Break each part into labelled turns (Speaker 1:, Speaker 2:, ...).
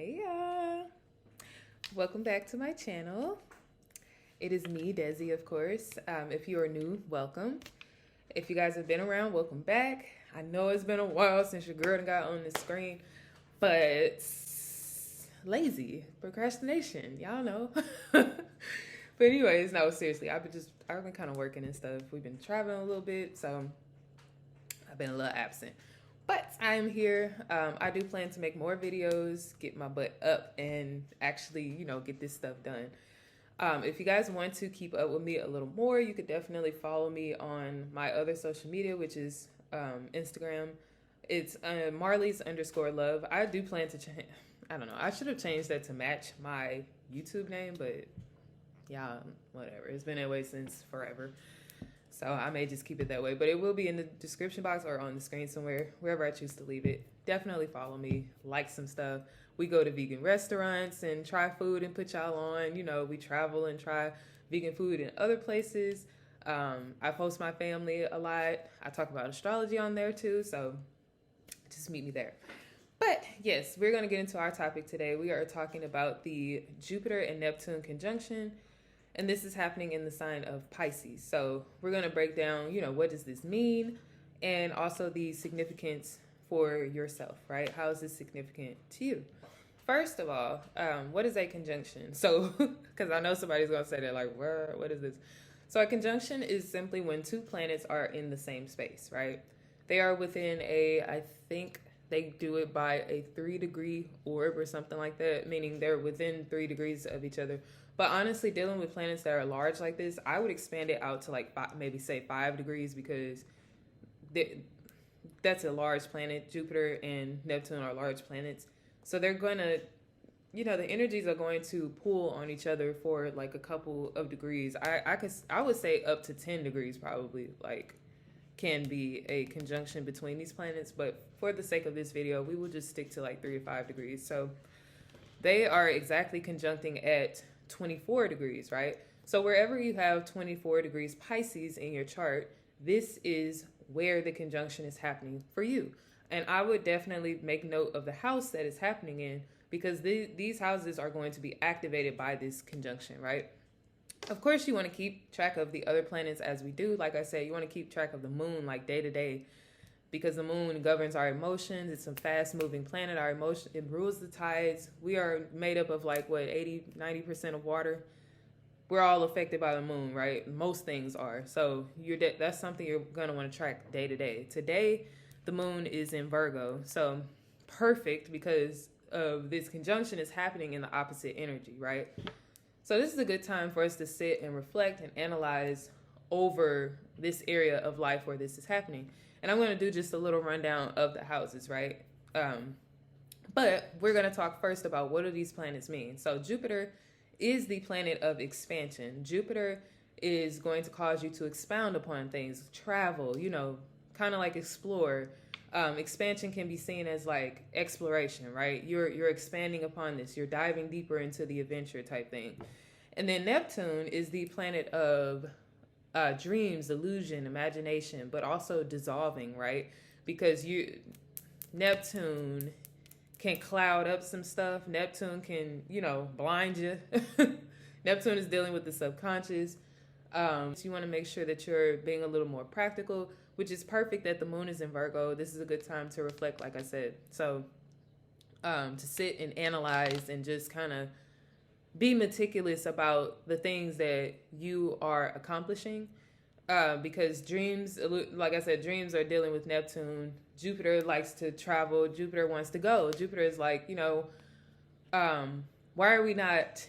Speaker 1: Hey y'all, welcome back to my channel. It is me, Desi, of course. If you are new, welcome. If you guys have been around, welcome back. I know it's been a while since your girl got on the screen, but lazy, procrastination, y'all know. But anyways, no, seriously, I've been kind of working and stuff. We've been traveling a little bit, so I've been a little absent. But I'm here. I do plan to make more videos, get my butt up, and actually, get this stuff done. If you guys want to keep up with me a little more, you could definitely follow me on my other social media, which is Instagram. It's Marley's_love. I do plan to change. I don't know. I should have changed that to match my YouTube name, but yeah, whatever. It's been that way since forever. So I may just keep it that way, but it will be in the description box or on the screen somewhere, wherever I choose to leave it. Definitely follow me, like some stuff. We go to vegan restaurants and try food and put y'all on. We travel and try vegan food in other places. I post my family a lot. I talk about astrology on there too, so just meet me there. But yes, we're going to get into our topic today. We are talking about the Jupiter and Neptune conjunction. And this is happening in the sign of Pisces. So we're going to break down, what does this mean? And also the significance for yourself, right? How is this significant to you? First of all, what is a conjunction? So, because I know somebody's going to say that, like, what is this? So a conjunction is simply when two planets are in the same space, right? They are within I think they do it by a 3-degree orb or something like that, meaning they're within 3 degrees of each other. But honestly, dealing with planets that are large like this, I would expand it out to maybe say 5 degrees, because that's a large planet. Jupiter and Neptune are large planets. So they're going to, the energies are going to pull on each other for like a couple of degrees. I would say up to 10 degrees probably can be a conjunction between these planets. But for the sake of this video, we will just stick to 3 to 5 degrees. So they are exactly conjuncting at 24 degrees, right? So wherever you have 24 degrees Pisces in your chart, this is where the conjunction is happening for you. And I would definitely make note of the house that it's happening in, because these houses are going to be activated by this conjunction, right? Of course, you want to keep track of the other planets as we do. Like I said, you want to keep track of the moon day to day, because the moon governs our emotions. It's a fast-moving planet. It rules the tides. We are made up of 80-90% of water. We're all affected by the moon, right? Most things are. So that's something you're going to want to track day to day. Today, the moon is in Virgo. So perfect, because of this conjunction is happening in the opposite energy, right? So this is a good time for us to sit and reflect and analyze over this area of life where this is happening. And I'm going to do just a little rundown of the houses, right? But we're going to talk first about what do these planets mean. So Jupiter is the planet of expansion. Jupiter is going to cause you to expound upon things, travel, kind of explore. Expansion can be seen as exploration, right? You're expanding upon this. You're diving deeper into the adventure type thing. And then Neptune is the planet of dreams, illusion, imagination, but also dissolving, right? Because Neptune can cloud up some stuff. Neptune can, blind you. Neptune is dealing with the subconscious. So you want to make sure that you're being a little more practical, which is perfect that the moon is in Virgo. This is a good time to reflect, like I said. So to sit and analyze and just kind of be meticulous about the things that you are accomplishing, because dreams, like I said, dreams are dealing with Neptune. Jupiter likes to travel. Jupiter wants to go. Jupiter is why are we not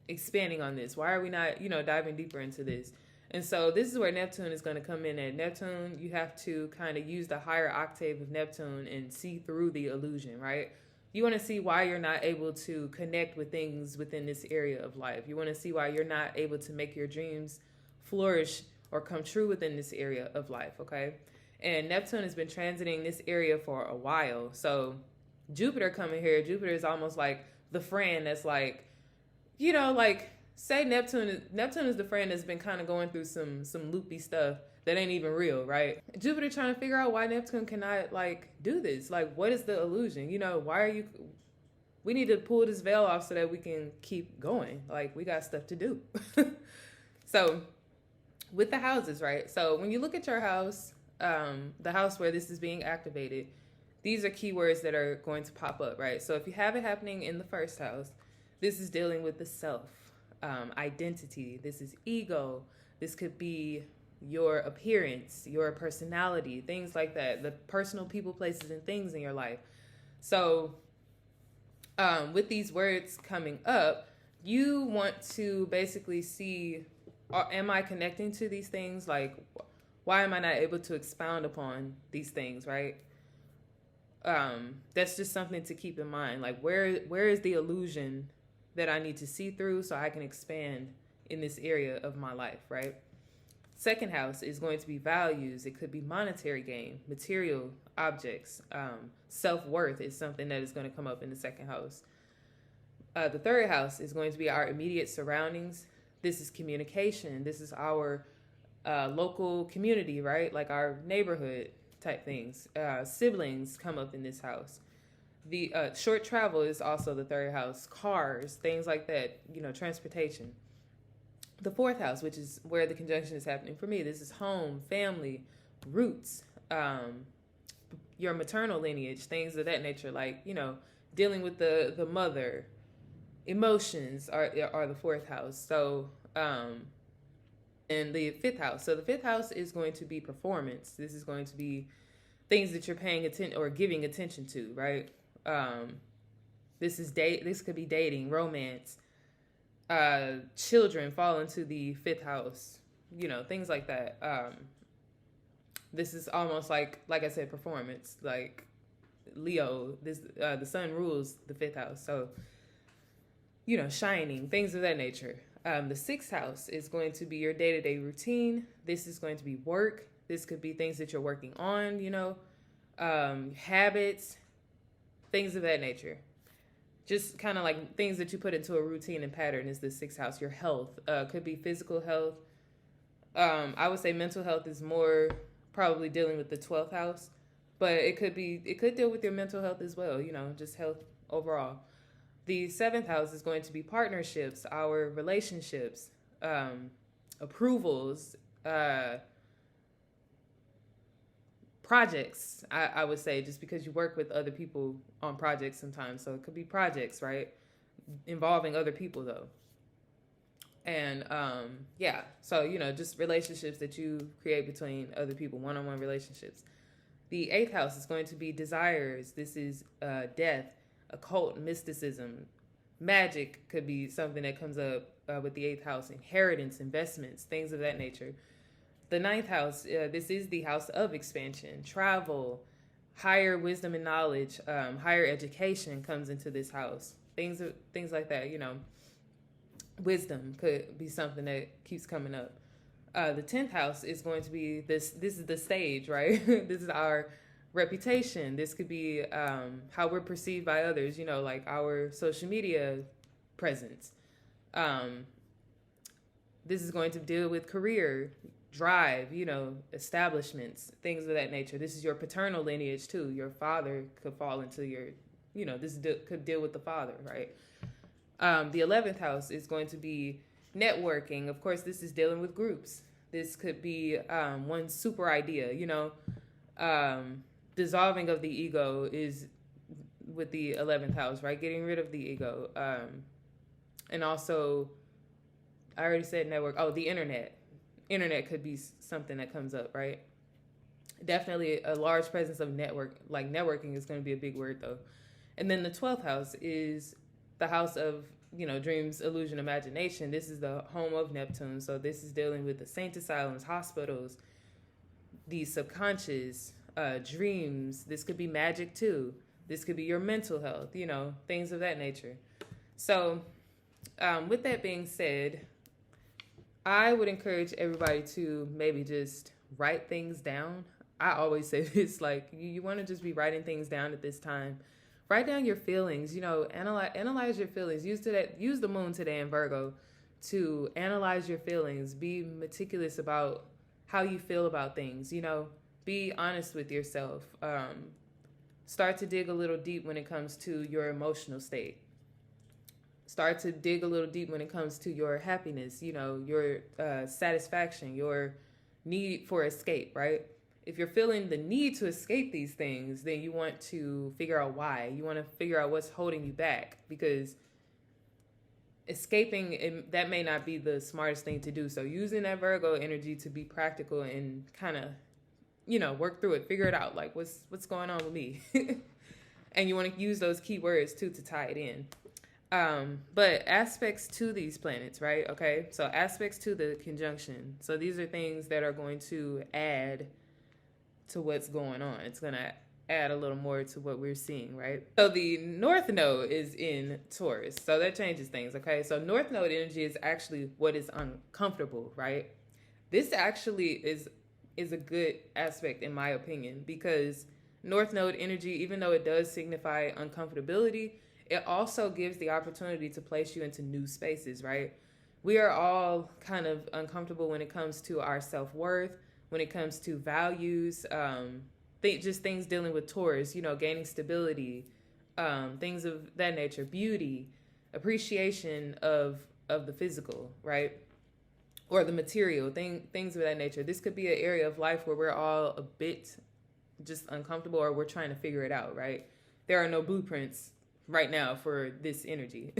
Speaker 1: expanding on this? Why are we not, diving deeper into this? And so this is where Neptune is going to come in at. Neptune, you have to kind of use the higher octave of Neptune and see through the illusion, right? You want to see why you're not able to connect with things within this area of life. You want to see why you're not able to make your dreams flourish or come true within this area of life, okay? And Neptune has been transiting this area for a while. So Jupiter coming here, Jupiter is almost like the friend that's say Neptune is the friend that's been kind of going through some loopy stuff that ain't even real, right? Jupiter trying to figure out why Neptune cannot do this. What is the illusion? Why are you we need to pull this veil off so that we can keep going. Like, we got stuff to do. So with the houses, right? So when you look at your house, the house where this is being activated, these are keywords that are going to pop up, right? So if you have it happening in the first house, this is dealing with the self, identity. This is ego. This could be your appearance, your personality, things like that, the personal people, places, and things in your life. So with these words coming up, you want to basically see, am I connecting to these things? Like, why am I not able to expound upon these things, right? That's just something to keep in mind. Like, where is the illusion that I need to see through so I can expand in this area of my life, right? Second house is going to be values. It could be monetary gain, material objects. Self-worth is something that is going to come up in the second house. The third house is going to be our immediate surroundings. This is communication. This is our local community, right? Like our neighborhood type things. Siblings come up in this house. The short travel is also the third house. Cars, things like that, transportation. The fourth house, which is where the conjunction is happening for me, this is home, family, roots, your maternal lineage, things of that nature, like, dealing with the mother. Emotions are the fourth house. So, and the fifth house. So the fifth house is going to be performance. This is going to be things that you're paying attention or giving attention to, right? This could be dating, romance. Children fall into the fifth house, things like that. This is almost like I said, performance, like Leo, the sun rules the fifth house. So, shining, things of that nature. The sixth house is going to be your day-to-day routine. This is going to be work. This could be things that you're working on, habits, things of that nature. Just kind of like things that you put into a routine and pattern is the sixth house. Your health could be physical health. I would say mental health is more probably dealing with the 12th house, but it could deal with your mental health as well, just health overall. The seventh house is going to be partnerships, our relationships, approvals, projects, I would say, just because you work with other people on projects sometimes. So it could be projects, right? Involving other people, though. And, so, just relationships that you create between other people, one-on-one relationships. The eighth house is going to be desires. This is death, occult, mysticism. Magic could be something that comes up with the eighth house. Inheritance, investments, things of that nature. The ninth house, this is the house of expansion, travel, higher wisdom and knowledge, higher education comes into this house. Things like that, Wisdom could be something that keeps coming up. The 10th house is going to be this is the stage, right? This is our reputation. This could be how we're perceived by others, like our social media presence. This is going to deal with career, drive, establishments, things of that nature. This is your paternal lineage too. Your father could fall into your, could deal with the father, right? The 11th house is going to be networking. Of course, this is dealing with groups. This could be one super idea, dissolving of the ego is with the 11th house, right? Getting rid of the ego. And also, I already said network. Oh, the internet. Internet could be something that comes up, right? Definitely a large presence of network. Like networking is going to be a big word, though. And then the 12th house is the house of, dreams, illusion, imagination. This is the home of Neptune. So this is dealing with the saint asylums, hospitals, the subconscious, dreams. This could be magic, too. This could be your mental health, things of that nature. So with that being said, I would encourage everybody to maybe just write things down. I always say this, like, you want to just be writing things down at this time. Write down your feelings, analyze your feelings. Use the moon today in Virgo to analyze your feelings. Be meticulous about how you feel about things, be honest with yourself. Start to dig a little deep when it comes to your emotional state. Start to dig a little deep when it comes to your happiness, your satisfaction, your need for escape, right? If you're feeling the need to escape these things, then you want to figure out why. You want to figure out what's holding you back, because escaping, that may not be the smartest thing to do. So using that Virgo energy to be practical and kind of, work through it, figure it out, like what's going on with me. And you want to use those keywords too to tie it in. But aspects to these planets, right? Okay, so aspects to the conjunction. So these are things that are going to add to what's going on. It's going to add a little more to what we're seeing, right? So the North Node is in Taurus, so that changes things, okay? So North Node energy is actually what is uncomfortable, right? This actually is a good aspect in my opinion, because North Node energy, even though it does signify uncomfortability, it also gives the opportunity to place you into new spaces, right? We are all kind of uncomfortable when it comes to our self-worth, when it comes to values, just things dealing with Taurus, gaining stability, things of that nature, beauty, appreciation of the physical, right? Or the material, things of that nature. This could be an area of life where we're all a bit just uncomfortable, or we're trying to figure it out, right? There are no blueprints right now for this energy.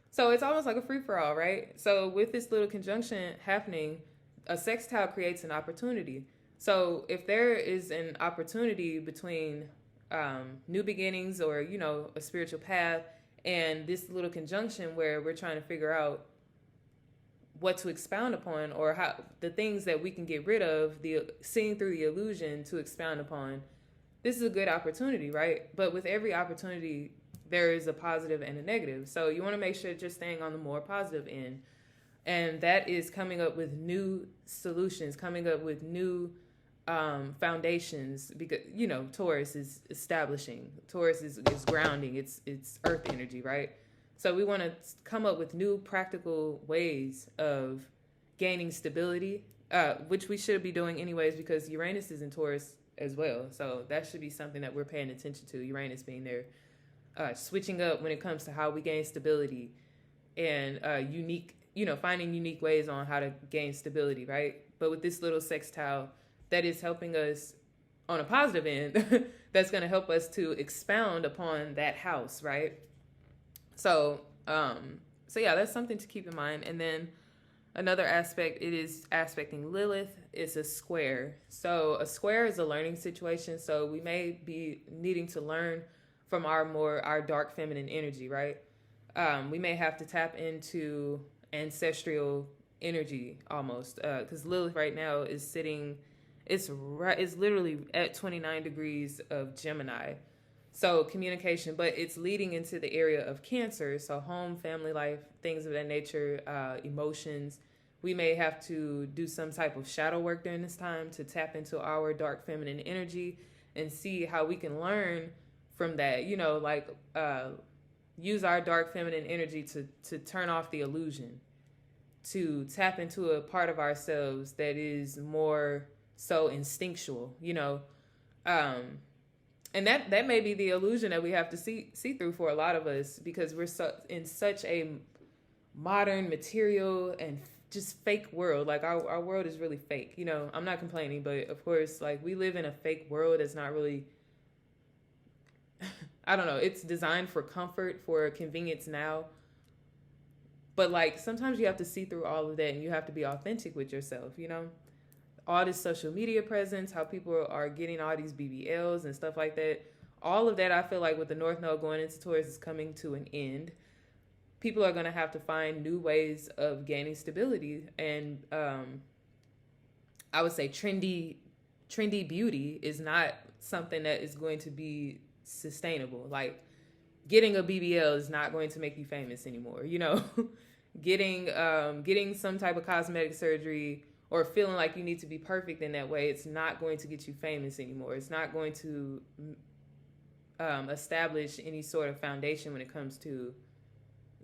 Speaker 1: So it's almost like a free-for-all, right? So with this little conjunction happening, a sextile creates an opportunity. So if there is an opportunity between new beginnings, or, a spiritual path, and this little conjunction where we're trying to figure out what to expound upon, or how the things that we can get rid of, seeing through the illusion to expound upon, this is a good opportunity, right? But with every opportunity, there is a positive and a negative. So you want to make sure that you're staying on the more positive end. And that is coming up with new solutions, coming up with new foundations, because, Taurus is establishing. Taurus is grounding. It's earth energy, right? So we want to come up with new practical ways of gaining stability, which we should be doing anyways, because Uranus is in Taurus as well. So that should be something that we're paying attention to, Uranus being there, switching up when it comes to how we gain stability, and finding unique ways on how to gain stability, right? But with this little sextile, that is helping us on a positive end, that's going to help us to expound upon that house, right? So yeah, that's something to keep in mind. And then another aspect, it is aspecting Lilith. It's a square. So a square is a learning situation. So we may be needing to learn from our dark feminine energy, right? We may have to tap into ancestral energy almost, because Lilith right now is sitting, it's literally at 29 degrees of Gemini. So communication, but it's leading into the area of Cancer. So home, family life, things of that nature, emotions. We may have to do some type of shadow work during this time to tap into our dark feminine energy and see how we can learn from that, use our dark feminine energy to turn off the illusion, to tap into a part of ourselves that is more so instinctual, and that may be the illusion that we have to see through for a lot of us, because we're in such a modern, material, and just fake world. Like our world is really fake. I'm not complaining, but of course, like, we live in a fake world that's not really, I don't know, it's designed for comfort, for convenience now. But like, sometimes you have to see through all of that, and you have to be authentic with yourself, all this social media presence, how people are getting all these BBLs and stuff like that. All of that, I feel like with the North Node going into Taurus, is coming to an end. People are going to have to find new ways of gaining stability. And I would say trendy beauty is not something that is going to be sustainable. Like, getting a BBL is not going to make you famous anymore. Getting some type of cosmetic surgery, or feeling like you need to be perfect in that way, it's not going to get you famous anymore. It's not going to establish any sort of foundation when it comes to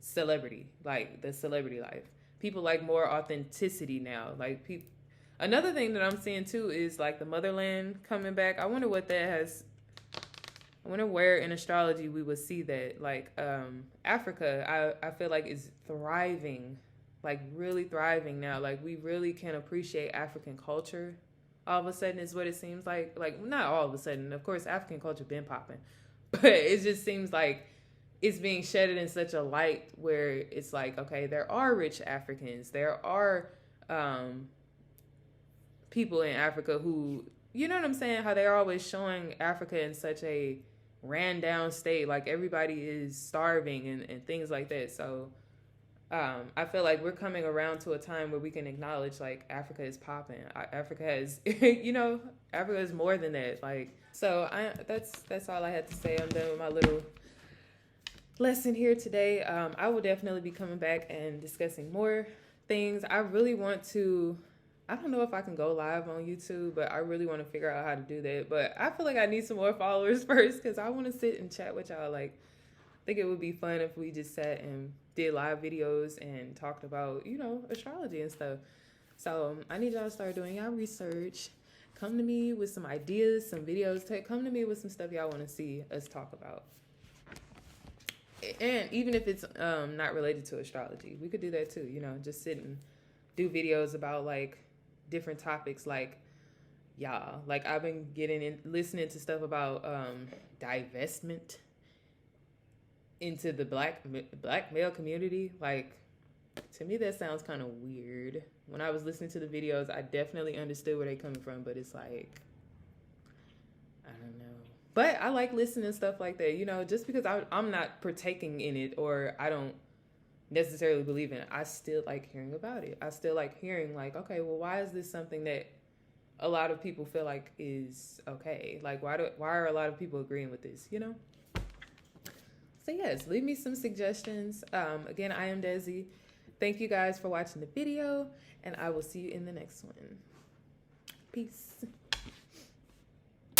Speaker 1: celebrity, like the celebrity life. People like more authenticity now. Like, another thing that I'm seeing too is like the motherland coming back. I wonder what that has I wonder where in astrology we would see that. Like Africa, I feel like is thriving, like really thriving now. Like we really can appreciate African culture. All of a sudden is what it seems like. Like not all of a sudden. Of course, African culture been popping, but it just seems like it's being shedded in such a light where it's like, okay, there are rich Africans. There are people in Africa who, you know what I'm saying? How they're always showing Africa in such a ran down state, like everybody is starving and things like that. So I feel like we're coming around to a time where we can acknowledge like Africa is popping. Africa has, you know, Africa is more than that. Like, so that's all I had to say. I'm done with my little lesson here today. I will definitely be coming back and discussing more things. I really want to, I don't know if I can go live on YouTube, but I really want to figure out how to do that. But I feel like I need some more followers first because I want to sit and chat with y'all. Like, I think it would be fun if we just sat and did live videos and talked about, you know, astrology and stuff. So I need y'all to start doing y'all research. Come to me with some ideas, some videos. Come to me with some stuff y'all want to see us talk about. And even if it's not related to astrology, we could do that too. You know, just sit and do videos about like different topics. Like, y'all, like I've been listening to stuff about divestment into the black male community. Like, to me that sounds kind of weird. When I was listening to the videos, I definitely understood where they're coming from, but it's like, I don't know. But I like listening to stuff like that, you know, just because I'm not partaking in it or I don't necessarily believe in it. I still like hearing about it. I still like hearing like, okay, well, why is this something that a lot of people feel like is okay? Like, why are a lot of people agreeing with this, you know? So yes, leave me some suggestions. Again, I am Desi. Thank you guys for watching the video, and I will see you in the next one. Peace.